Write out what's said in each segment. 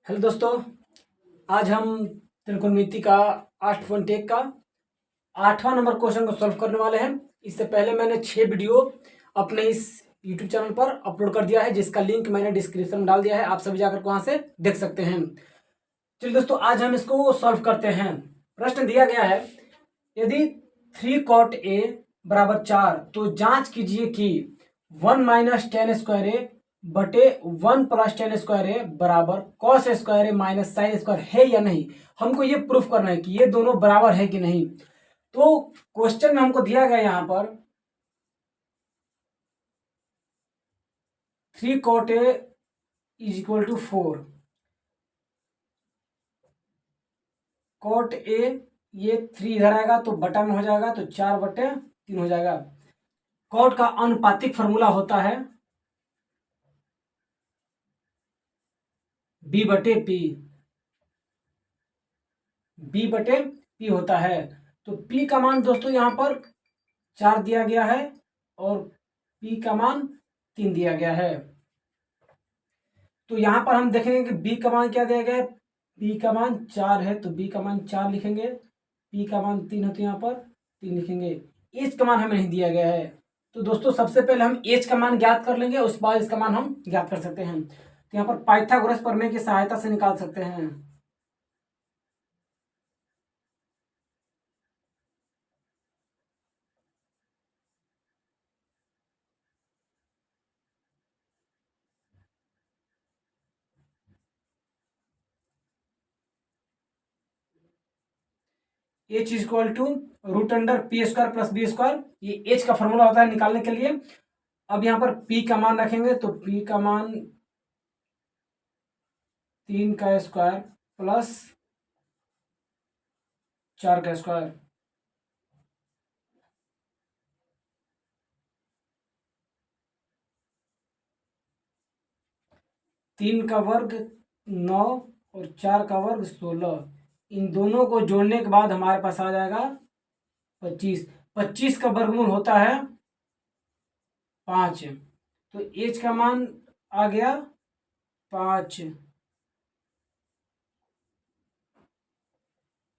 Hello दोस्तों, आज हम त्रिकोणमिति का 8.1 का 8वां नंबर क्वेश्चन को सॉल्व करने वाले हैं। इससे पहले मैंने 6 वीडियो अपने इस यूट्यूब चैनल पर अपलोड कर दिया है, जिसका लिंक मैंने डिस्क्रिप्शन में डाल दिया है। आप सभी जाकर वहां से देख सकते हैं। चलिए दोस्तों, आज हम इसको सॉल्व करते हैं। प्रश्न दिया गया है, यदि 3 cot a बराबर 4 तो जांच कीजिए कि 1 माइनस टेन स्क्वायर ए बटे 1 प्लस टेन स्क्वायर ए बराबर cos square A minus sine square है या नहीं। हमको ये प्रूफ करना है कि ये दोनों बराबर है कि नहीं। तो क्वेश्चन में हमको दिया गया यहां पर 3 cot a is equal to 4 cot a, ये 3 इधर आएगा तो बटा में हो जाएगा, तो 4/3 हो जाएगा। कॉट का अनुपातिक फॉर्मूला होता है b/p, b/p होता है। तो p का मान दोस्तों यहाँ पर 4 दिया गया है और p का मान 3 दिया गया है। तो यहाँ पर हम देखेंगे कि b का मान क्या दिया गया है। p का मान 4 है तो b का मान 4 लिखेंगे, p का मान 3 होता है, यहाँ पर 3 लिखेंगे। h का मान हमें नहीं दिया गया है। तो दोस्तों सबसे पहले हम h का मान ज्ञात कर लेंगे, उसके बाद इसका मान हम ज्ञात कर सकते हैं। तो यहाँ पर पाइथागोरस प्रमेय की सहायता से निकाल सकते हैं। h equal to √p² plus b², ये h का फॉर्मूला होता है निकालने के लिए। अब यहाँ पर p का मान रखेंगे तो p का मान 3 का स्क्वायर प्लस 4 का स्क्वायर, तीन का वर्ग 9 और 4 का वर्ग 16। इन दोनों को जोड़ने के बाद हमारे पास आ जाएगा 25। 25 का वर्गमूल होता है 5। तो h का मान आ गया 5।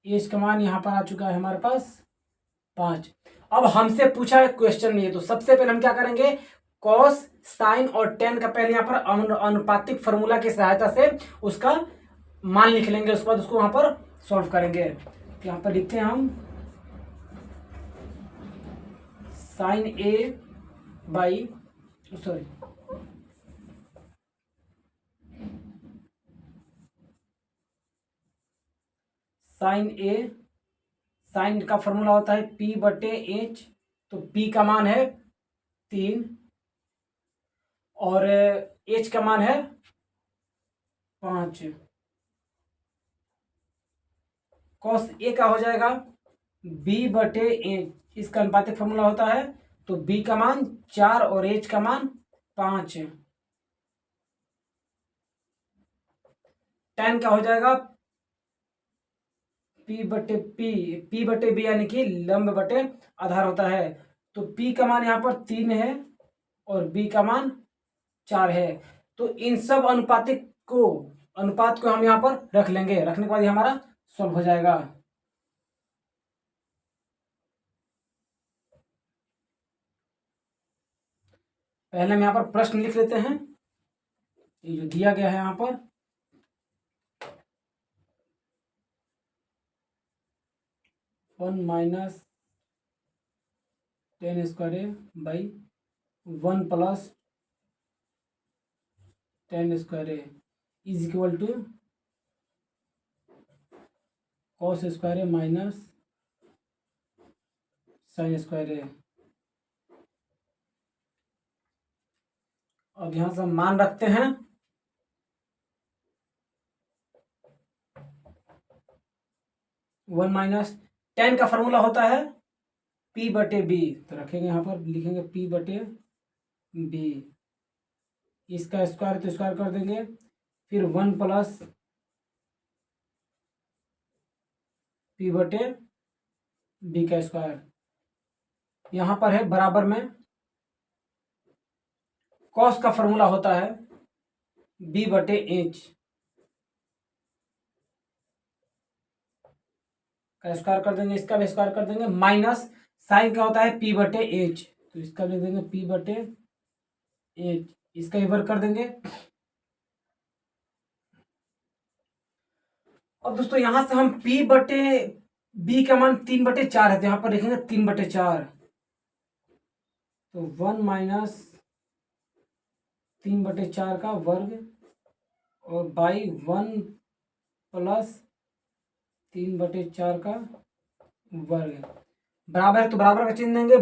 h का मान यहाँ पर आ चुका है हमारे पास 5। अब हमसे पूछा है क्वेश्चन में, तो सबसे पहले हम क्या करेंगे, कॉस साइन और टेन का पहले यहाँ पर अनुपातिक फॉर्मूला की सहायता से उसका मान लिख लेंगे, उसके बाद उसको वहां पर सॉल्व करेंगे। तो यहाँ पर लिखते हैं हम sine A by sorry sine A, sine का फॉर्मूला होता है p/h। तो p का मान है 3 और h का मान है 5। कॉस ए का हो जाएगा b/h, इसका अनुपातिक फॉर्मूला होता है। तो b का मान 4 और h का मान 5। tan का हो जाएगा p/b, यानी कि लंब बटे आधार होता है। तो p का मान यहाँ पर 3 है और b का मान 4 है। तो इन सब अनुपात को हम यहाँ पर रख लेंगे, रखने के बाद ये हमारा सॉल्व हो जाएगा। पहले हम यहाँ पर प्रश्न लिख लेते हैं, ये जो दिया गया है यहाँ पर 1 minus tan square A by 1 plus tan square A is equal to cos square A minus sine square A. अब यहां से हम मान रखते हैं, वन माइनस टेन का फॉर्मूला होता है p/b, तो रखेंगे यहाँ पर, लिखेंगे p/b, इसका स्क्वायर तो स्क्वायर कर देंगे, फिर 1 प्लस p/b का स्क्वायर। यहाँ पर है बराबर में, कॉस का फॉर्मूला होता है b/h, का स्क्वायर कर देंगे, इसका भी स्क्वायर कर देंगे, माइनस साइन क्या होता है p/h, तो इसका लिख देंगे p/h, इसका ही वर्ग कर देंगे। अब दोस्तों यहां से हम p/b का मान 3/4 है, तो यहाँ पर लिखेंगे 3/4, तो 1 माइनस 3/4 का वर्ग और बाई 1 प्लस 3/4 का वर्ग बराबर है, तो बराबर का चिन्ह देंगे।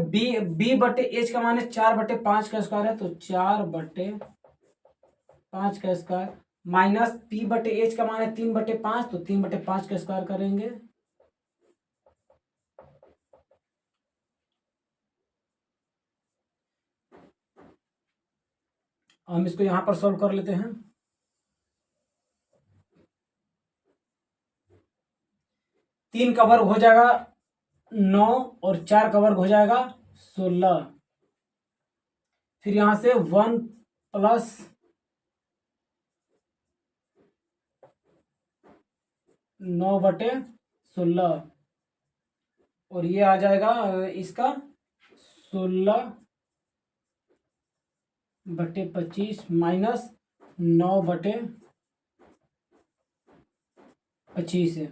b/h का मान है 4/5 का स्क्वायर है, तो 4/5 का स्क्वायर माइनस p/h का मान है 3/5, तो 3/5 का स्क्वायर करेंगे। हम इसको यहां पर सॉल्व कर लेते हैं। 3 का वर्ग हो जाएगा 9 और 4 का वर्ग हो जाएगा 16, फिर यहां से 1 प्लस 9/16 और ये आ जाएगा इसका 16/25 माइनस 9/25 है।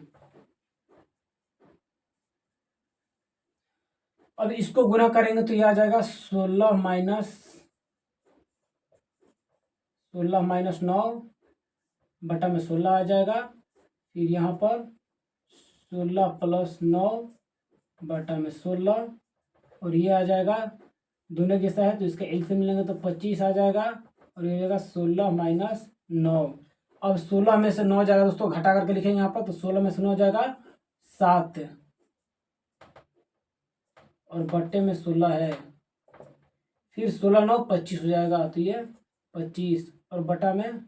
अब इसको गुना करेंगे तो ये आ जाएगा 16 माइनस 9 बटा में 16 आ जाएगा, फिर यहाँ पर 16 प्लस 9 बटा में 16 और ये आ जाएगा दोनों जैसा है, तो इसका एलसीएम मिलेंगे तो 25 आ जाएगा और ये जाएगा 16 माइनस 9। अब 16 में से 9 जाएगा दोस्तों, घटा करके लिखेंगे यहाँ पर, तो 16 में से 9 जाएगा 7 और बट्टे में 16 है, फिर 16 9 25 हो जाएगा, तो ये 25 और बटा में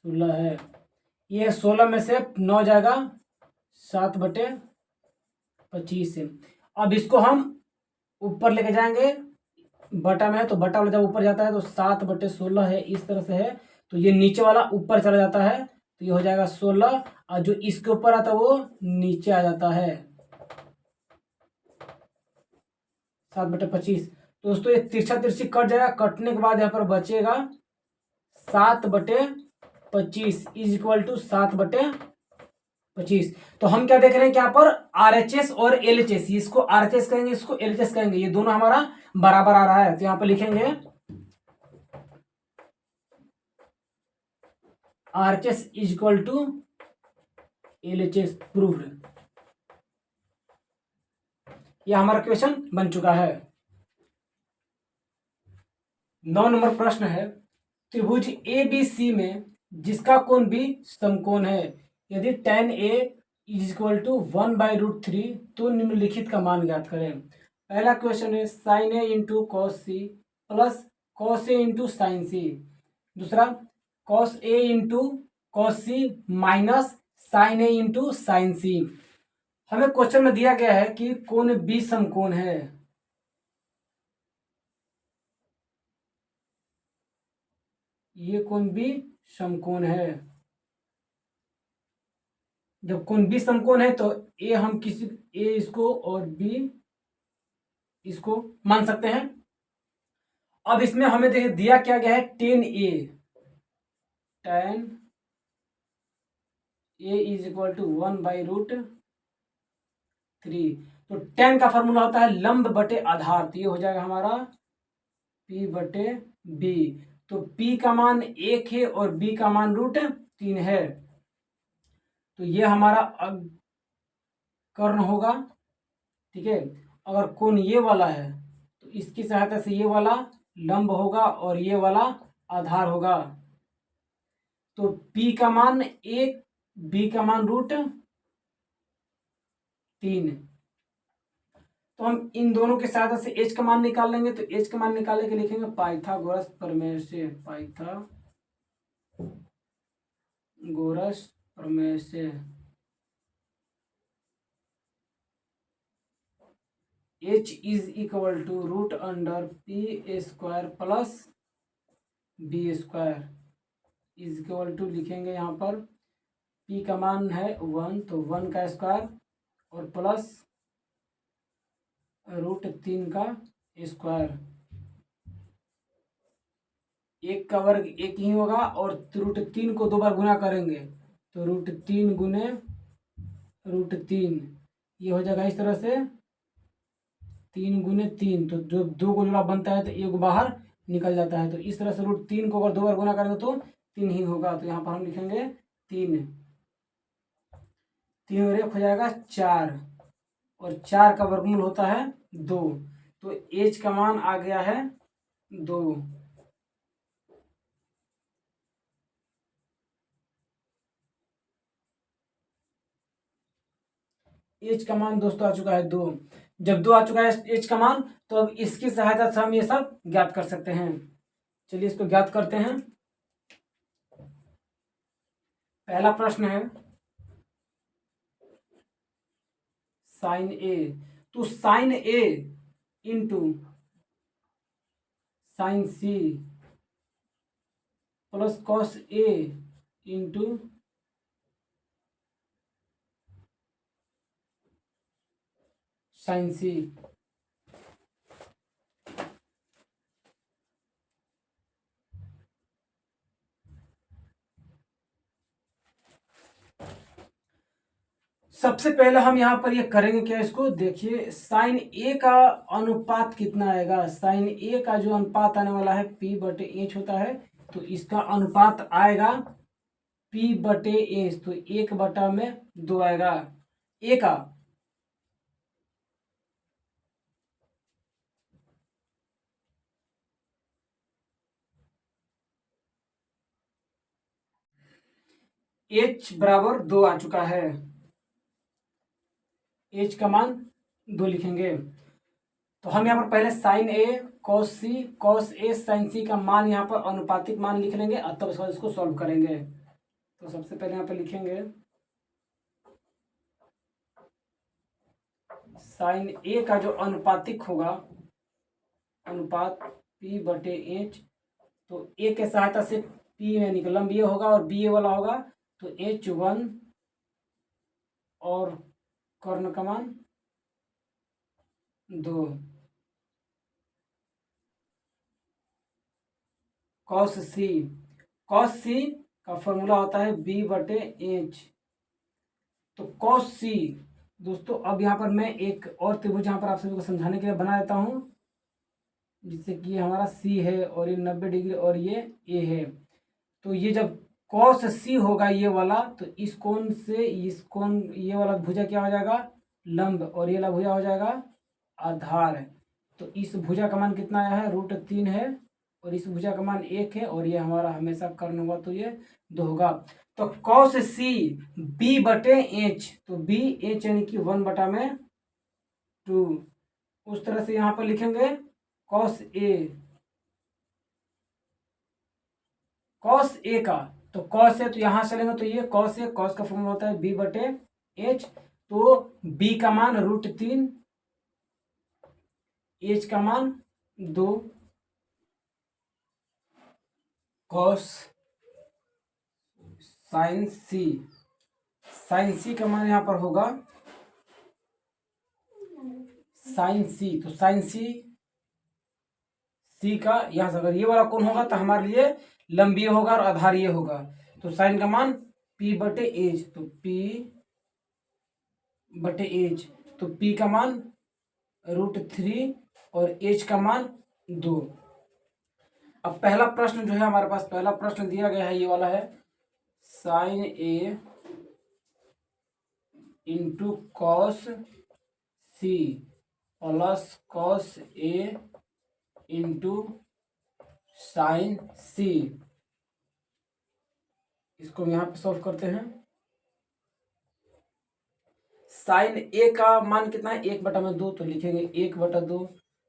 16 है। ये 16 में से 9 जाएगा 7/25 है। अब इसको हम ऊपर लेके जाएंगे, बटा में है तो बटा वाला जब ऊपर जाता है तो 7/16 है, इस तरह से है, तो ये नीचे वाला ऊपर चला जाता है, तो ये हो जाएगा 16 और जो इसके ऊपर आता है वो नीचे आ जाता है 7/25। तो दोस्तों ये तिरछा तिरछी कट जाएगा, कटने के बाद यहाँ पर बचेगा 7/25 इज इक्वल टू 7/25। तो हम क्या देख रहे हैं कि यहाँ पर RHS और LHS, इसको RHS कहेंगे, इसको LHS कहेंगे, ये दोनों हमारा बराबर आ रहा है, तो यहाँ पर लिखेंगे RHS is equal to LHS proved. यह हमारा क्वेश्चन बन चुका है। 9 नंबर प्रश्न है, त्रिभुज ABC में जिसका कोण भी समकोण है, यदि tan A is equal to 1/√3 तो निम्नलिखित का मान ज्ञात करें। पहला क्वेश्चन है sin A into cos C plus cos A into sine C। दूसरा cos A into cos C minus sine A into sine C। हमें क्वेश्चन में दिया गया है कि कोण B समकोण है, ये कोण B समकोण है। जब कोण B समकोण है तो A हम किसी A इसको और B इसको मान सकते हैं। अब इसमें हमें देखिए दिया क्या गया है, tan A is equal to 1/√3। तो tan का फॉर्मूला होता है लंब बटे आधार, तो ये हो जाएगा हमारा P/B। तो P का मान 1 है और B का मान √3 है, तो ये हमारा कर्ण होगा। ठीक है, अगर कोण ये वाला है तो इसकी सहायता से ये वाला लंब होगा और ये वाला आधार होगा। तो P का मान 1, B का मान √3। तो हम इन दोनों की सहायता से H का मान निकाल लेंगे, तो H का मान निकालने के लिखेंगे पाइथागोरस प्रमेय से, पाइथागोरस प्रमेय से H is equal to √P² plus B² is equal to लिखेंगे यहाँ पर P का मान है 1, तो 1 का स्क्वायर और प्लस √3 का स्क्वायर। एक का वर्ग एक ही होगा और √3 को 2 बार गुना करेंगे तो √3 गुने √3 ये हो जाएगा इस तरह से 3 गुने 3, तो जो 2 को जोड़ा बनता है तो एक बाहर निकल जाता है। तो इस तरह से √3 को अगर 2 बार गुना करेंगे तो 3 ही होगा। तो यहाँ पर हम लिखेंगे 3, 3 और 1 हो जाएगा 4 और 4 का वर्गमूल होता है 2, तो एच का मान आ गया है 2। एच का मान दोस्तों आ चुका है 2। जब 2 आ चुका है एच का मान, तो अब इसकी सहायता से हम ये सब ज्ञात कर सकते हैं। चलिए इसको ज्ञात करते हैं। पहला प्रश्न है साइन ए, तो sine A into sine C plus cos A into sine C. सबसे पहले हम यहाँ पर ये करेंगे क्या, इसको देखिए साइन ए का अनुपात कितना आएगा। साइन ए का जो अनुपात आने वाला है P/H होता है, तो इसका अनुपात आएगा P/H, तो 1/2 आएगा ए का। H बराबर 2 आ चुका है, H का मान 2 लिखेंगे। तो हम यहाँ पर पहले sign A cos C cos A sign सी का मान यहाँ पर अनुपातिक मान लिख लेंगे और तब इसको सॉल्व करेंगे। तो सबसे पहले यहाँ पर लिखेंगे साइन ए का जो अनुपातिक होगा, अनुपात P/H, तो ए के सहायता से P में निकलम ये होगा और बी ए वाला होगा, तो H1 और कर्ण का मान 2 कॉस सी का फॉर्मूला होता है B/H। तो कॉस सी दोस्तों, अब यहाँ पर मैं एक और त्रिभुज यहाँ पर आप सभी को समझाने के लिए बना देता हूँ, जिससे कि ये हमारा सी है और ये 90 डिग्री और ये ए है। तो ये जब कॉस सी होगा ये वाला, तो इस कोण से इस कोण ये वाला भुजा क्या हो जाएगा, लंब, और ये वाला भुजा हो जाएगा आधार। तो इस भुजा का मान कितना आया है, √3 है, और इस भुजा का मान 1 है, और ये हमारा हमेशा कर्ण होगा तो ये 2 होगा। तो कॉस सी B/H, तो BH यानी कि 1/2। उस तरह से यहाँ पर लिखेंगे कॉस ए का, तो कॉस ए तो यहाँ चलेंगे, तो ये कॉस ए, कॉस का फॉर्मूला होता है B/H, तो B का मान √3, H का मान 2, कॉस साइन सी का मान यहाँ पर होगा साइन सी, तो साइन सी का यहाँ से अगर ये वाला कोण होगा तो हमारे लिए लंबी होगा और आधार ये होगा। तो साइन का मान P/H, तो P/H, तो P का मान √3 और H का मान 2। अब पहला प्रश्न जो है हमारे पास, पहला प्रश्न दिया गया है ये वाला है, sine A into cos C plus cos A into sine C. इसको हम यहाँ पे सॉल्व करते हैं। साइन ए का मान कितना है, 1/2, तो लिखेंगे 1/2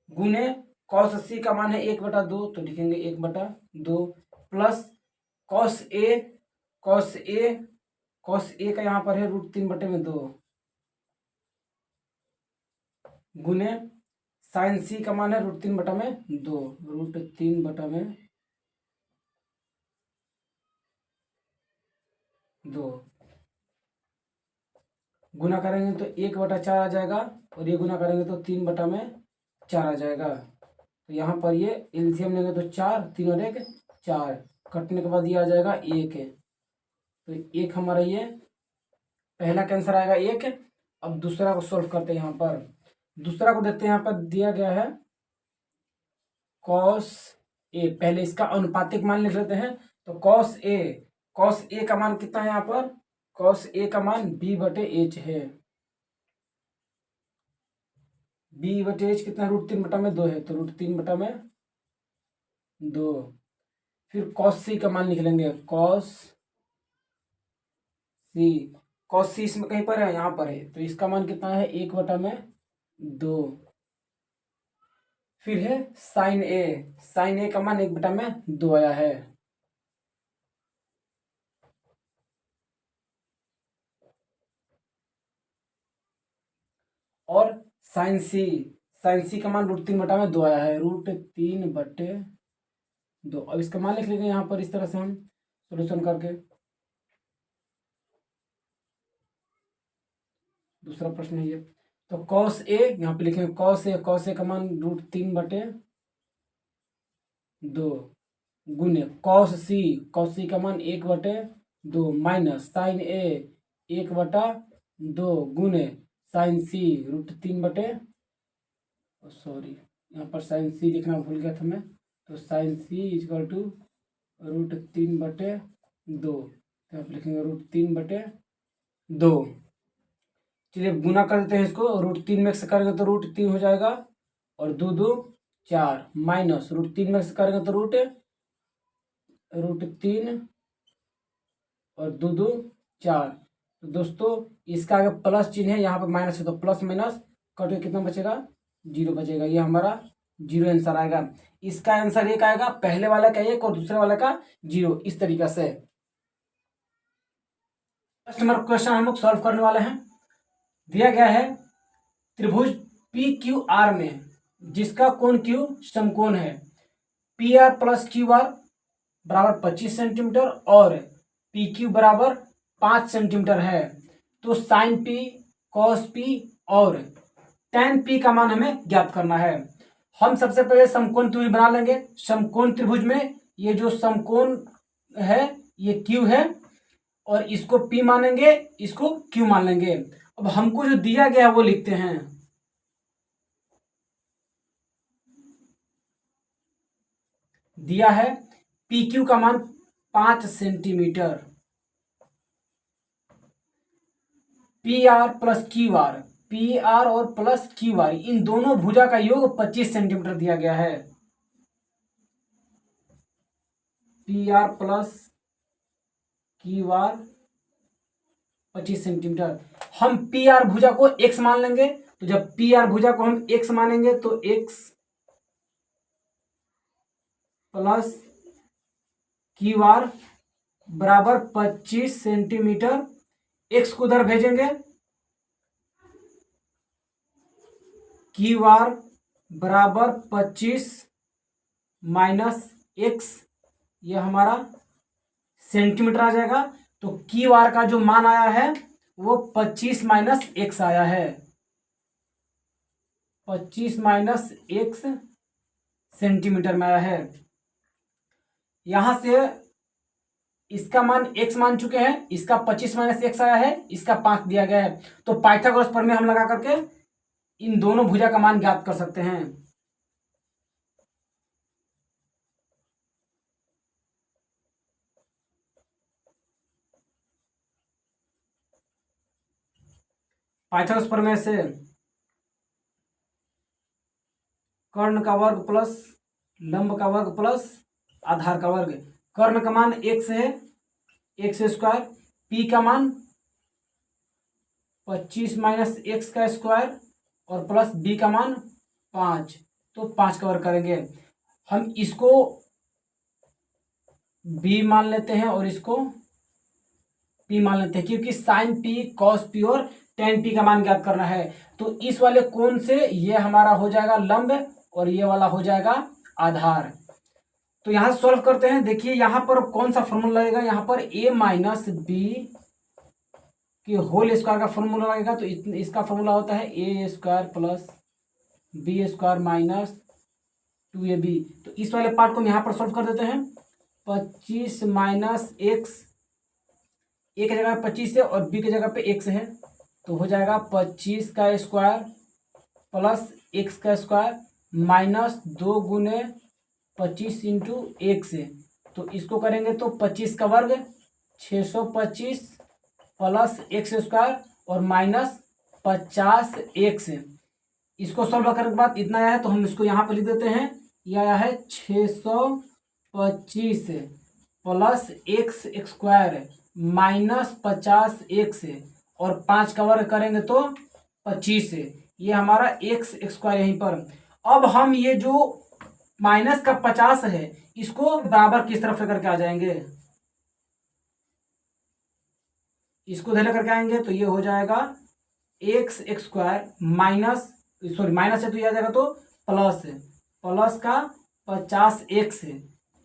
गुने कॉस सी का मान है 1/2, तो लिखेंगे 1/2 प्लस कॉस ए का यहाँ पर है √3/2 गुने साइन सी का मान है √3/2, √3/2। गुना करेंगे तो 1/4 आ जाएगा, और ये गुना करेंगे तो 3/4 आ जाएगा। तो यहाँ पर ये एलसीएम लेंगे तो 4, 3 और 1 4, कटने के बाद ये आ जाएगा 1 है। तो 1 हमारा ये पहला का आंसर आएगा 1। अब दूसरा को सॉल्व करते हैं। यहाँ पर दूसरा को देखते हैं। यहाँ पर दिया गया है कॉस ए, पहले इसका अनुपातिक मान लिख लेते हैं। तो कॉस ए का मान कितना है? यहाँ पर कॉस ए का मान b/h है। b/h कितना? √3/2 है, तो √3/2। फिर कॉस सी का मान लिख लेंगे, कॉस सी इसमें कहीं पर है? यहाँ पर है, तो इसका मान कितना है? 1/2। फिर है साइन ए का मान 1/2 आया है। और साइन सी का मान √3/2 आया है, √3/2। अब इसका मान लिख लेंगे यहाँ पर इस तरह से हम सोल्यूशन करके। दूसरा प्रश्न है ये। तो कॉस ए यहाँ पे लिखेंगे, कॉस ए का मान √3/2 गुने कॉस सी का मान 1/2 माइनस साइन ए 1/2 गुने साइन सी √3/, सॉरी यहाँ पर साइन सी लिखना भूल गया था मैं। तो साइन सी इक्वल टू √3/2, तो आप लिखेंगे √3/2। चलिए गुना कर देते हैं इसको। √3 में से करेंगे तो √3 हो जाएगा, और 2 2 4 माइनस √3 में से करेंगे तो √3 और 2 2 4। तो दोस्तों इसका आगे प्लस चिन्ह है, यहाँ पर माइनस है, तो प्लस माइनस कट के कितना बचेगा? 0 बचेगा। ये हमारा 0 आंसर आएगा। इसका आंसर एक आएगा, पहले वाला का 1 और दूसरे वाले का 0, इस तरीके से। फर्स्ट नंबर क्वेश्चन हम लोग सॉल्व करने वाले हैं। दिया गया है त्रिभुज पी क्यू आर में जिसका कोण क्यू समकोण है, P R plus Q R बराबर 25 सेंटीमीटर और पी क्यू बराबर 5 सेंटीमीटर है। तो साइन पी, कॉस पी और टेन पी का मान हमें ज्ञात करना है। हम सबसे पहले समकोण त्रिभुज बना लेंगे। समकोण त्रिभुज में ये जो समकोण है ये क्यू है, और इसको पी मानेंगे, इसको क्यू मान लेंगे। अब हमको जो दिया गया है वो लिखते हैं। दिया है पी क्यू का मान 5 centimetre, P R plus Q R, P R और प्लस क्यू आर इन दोनों भुजा का योग 25 सेंटीमीटर दिया गया है। P R plus Q R 25 centimetre. हम पी आर भुजा को x मान लेंगे। तो जब पी आर भुजा को हम x मानेंगे तो x प्लस क्यू आर बराबर 25 सेंटीमीटर। x को उधर भेजेंगे, क्यू आर बराबर 25 माइनस x, यह हमारा सेंटीमीटर आ जाएगा। तो क्यू आर का जो मान आया है वो 25 माइनस x आया है, 25 माइनस x सेंटीमीटर में आया है। यहां से इसका मान x मान चुके हैं, इसका 25 माइनस x आया है, इसका 5 दिया गया है। तो पाइथागोरस प्रमेय हम लगा करके इन दोनों भुजा का मान ज्ञात कर सकते हैं। पाइथागोरस प्रमेय से कर्ण का वर्ग प्लस लंब का वर्ग प्लस आधार का वर्ग। कर्ण का मान x है, x²। पी का मान 25 माइनस x का स्क्वायर और प्लस बी का मान 5, तो 5 का वर्ग करेंगे। हम इसको b मान लेते हैं और इसको p मान लेते हैं, क्योंकि साइन p, कॉस p और टेन p का मान ज्ञात करना है। तो इस वाले कोण से ये हमारा हो जाएगा लंब और ये वाला हो जाएगा आधार। तो यहां सॉल्व करते हैं। देखिए यहां पर कौन सा फॉर्मूला लगेगा? यहां पर a माइनस बी कि होल स्क्वायर का फॉर्मूला लगेगा, तो इसका फॉर्मूला होता है A square plus B square minus 2ab। तो इस वाले पार्ट को हम यहाँ पर सॉल्व कर देते हैं। 25 माइनस एक्स, ए की जगह 25 है और बी की जगह पे एक्स है, तो हो जाएगा 25 का स्क्वायर प्लस एक्स का स्क्वायर माइनस 2 गुने 25 इंटू एक्स है। तो इसको करेंगे तो 25 का वर्ग 625 प्लस एक्स स्क्वायर और माइनस 50 एक्स। इसको सॉल्व करने के बाद इतना आया है, तो हम इसको यहाँ पर लिख देते हैं। यह आया है 625 plus x square minus 50 x और 5 का वर्ग करेंगे तो 25। ये हमारा एक्स स्क्वायर यहीं पर। अब हम ये जो माइनस का 50 है इसको बराबर किस तरफ लेकर के आ जाएंगे, इसको इधर लेकर के आएंगे तो ये हो जाएगा एक्स स्क्वायर माइनस माइनस है तो ये आ जाएगा तो प्लस का 50 एक्स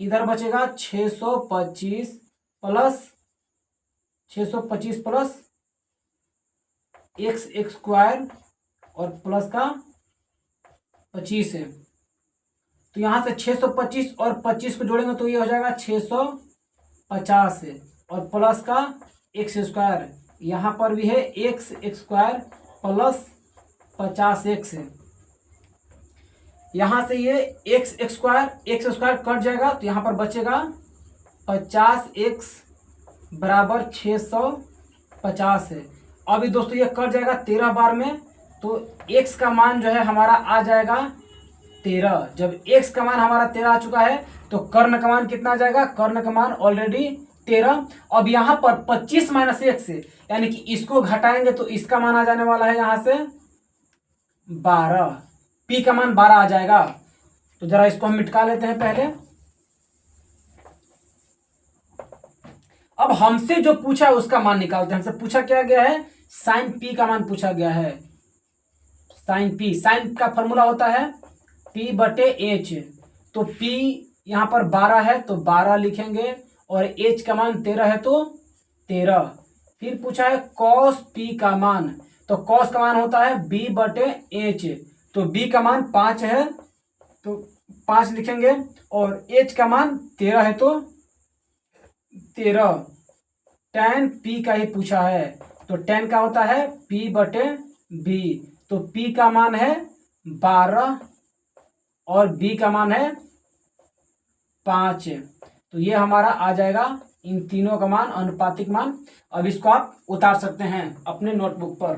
इधर बचेगा 625 प्लस एक्स स्क्वायर और प्लस का 25 है। तो यहाँ से 625 और 25 को जोड़ेंगे तो ये हो जाएगा 650 और प्लस का एक्स स्क्वायर, यहाँ पर भी है एक्स स्क्वायर प्लस 50 एक्स। यहाँ से ये एक्स स्क्वायर कट जाएगा तो यहाँ पर बचेगा 50 एक्स बराबर 650 है। अभी दोस्तों ये कट जाएगा 13 बार में, तो एक्स का मान जो है हमारा आ जाएगा 13। जब एक्स का मान हमारा 13 आ चुका है तो कर्ण का मान कितना आ जाएगा, कर्ण का मान ऑलरेडी 13। अब यहाँ पर 25 माइनस एक्स यानी कि इसको घटाएंगे तो इसका मान आ जाने वाला है यहाँ से 12, पी का मान 12 आ जाएगा। तो जरा इसको हम मिटका लेते हैं पहले। अब हमसे जो पूछा है उसका मान निकालते हैं। हमसे पूछा क्या गया है, साइन पी का मान पूछा गया है। साइन पी, साइन का फॉर्मूला होता है पी बटे एच। तो पी यहाँ पर 12 है तो 12 लिखेंगे और एच का मान 13 है तो 13। फिर पूछा है कॉस पी का मान, तो कॉस का मान होता है बी बटे एच। तो बी का मान 5 है तो 5 लिखेंगे और एच का मान 13 है तो 13। tan पी का ही पूछा है तो tan का होता है p बटे b। तो p का मान है 12 और b का मान है 5। तो ये हमारा आ जाएगा इन तीनों का मान, अनुपातिक मान। अब इसको आप उतार सकते हैं अपने नोटबुक पर।